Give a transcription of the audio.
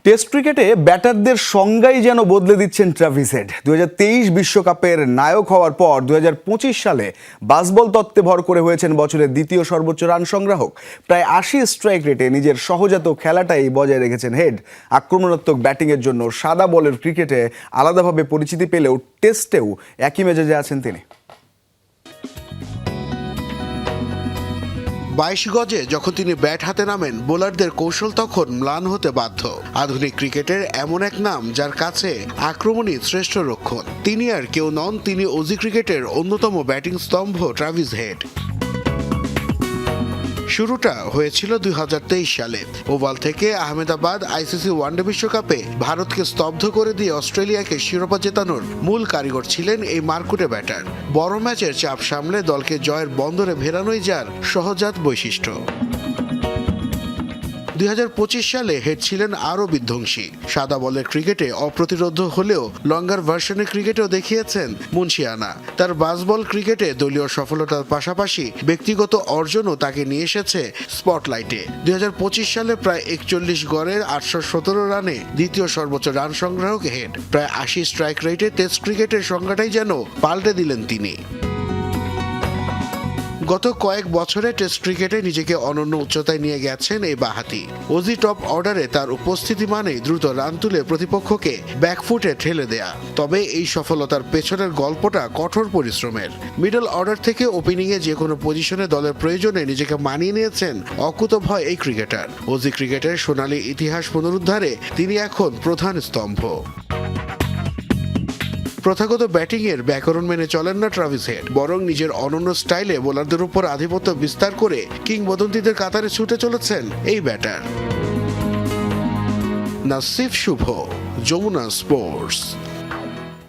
Test ক্রিকেটে ব্যাটারদের সংজ্ঞাই যেন বদলে দিচ্ছেন ট্রাভিস হেড। 2023 বিশ্বকাপের নায়ক হওয়ার পর 2025 সালে বাসবল তত্ত্বে ভর করে হয়েছেন বছরের দ্বিতীয় সর্বোচ্চ রান সংগ্রাহক। প্রায় 80 স্ট্রাইক রেটে নিজের সহজাত খেলাটাই বজায় রেখেছেন হেড। আক্রমণাত্মক ব্যাটিংয়ের জন্য সাদা বলের ক্রিকেটে আলাদাভাবে পরিচিতি পেলেও টেস্টেও একই মেজাজে আছেন তিনি। 22 গজে যখন তিনি ব্যাট হাতে নামেন, বোলারদের কৌশল তখন ম্লান হতে বাধ্য। আধুনিক ক্রিকেটের এমন এক নাম যার কাছে আক্রমণই শ্রেষ্ঠ রক্ষণ। তিনি আর কেউ নন, তিনি অজি ক্রিকেটের অন্যতম ব্যাটিং স্তম্ভ ট্রাভিস হেড। শুরুটা হয়েছিল 2023 সালে। ওভাল থেকে আহমেদাবাদ আইসিসি ওয়ানডে বিশ্বকাপে ভারতকে স্তব্ধ করে দিয়ে অস্ট্রেলিয়াকে শিরোপা জেতানোর মূল কারিগর ছিলেন এই মারকুটে ব্যাটার। বড় ম্যাচের চাপ সামলে দলকে জয়ের বন্দরে ভেড়ানোই যার সহজাত বৈশিষ্ট্য। 2025 সালে হেড ছিলেন আরও বিধ্বংসী। সাদা বলের ক্রিকেটে অপ্রতিরোধ্য হলেও লঙ্গার ভার্সনের ক্রিকেটেও দেখিয়েছেন মুন্সিয়ানা। তার বাসবল ক্রিকেটে দলীয় সফলতার পাশাপাশি ব্যক্তিগত অর্জনও তাকে নিয়ে এসেছে স্পটলাইটে। 2025 সালে প্রায় 41 গড়ের 817 রানে দ্বিতীয় সর্বোচ্চ রান সংগ্রাহক হেড। প্রায় 80 স্ট্রাইক রেটে টেস্ট ক্রিকেটের সংজ্ঞাটাই যেন পাল্টে দিলেন তিনি। গত কয়েক বছরে টেস্ট ক্রিকেটে নিজেকে অনন্য উচ্চতায় নিয়ে গেছেন এই বাঁহাতি। অজি টপ অর্ডারে তার উপস্থিতি মানেই দ্রুত রান তুলে প্রতিপক্ষকে ব্যাকফুটে ঠেলে দেয়া। তবে এই সফলতার পেছনের গল্পটা কঠোর পরিশ্রমের। মিডল অর্ডার থেকে ওপেনিংয়ে যে কোনো পজিশনে দলের প্রয়োজনে নিজেকে মানিয়ে নিয়েছেন অকুতোভয় এই ক্রিকেটার। অজি ক্রিকেটের সোনালী ইতিহাস পুনরুদ্ধারে তিনি এখন প্রধান স্তম্ভ। প্রথাগত ব্যাটিংয়ের ব্যাকরণ মেনে চলেন না ট্রাভিস হেড, বরং নিজের অনন্য স্টাইলে বোলারদের উপর আধিপত্য বিস্তার করে কিংবদন্তিদের কাতারে ছুটে চলেছেন এই ব্যাটার। নাসিফ শুভ, যমুনা স্পোর্টস।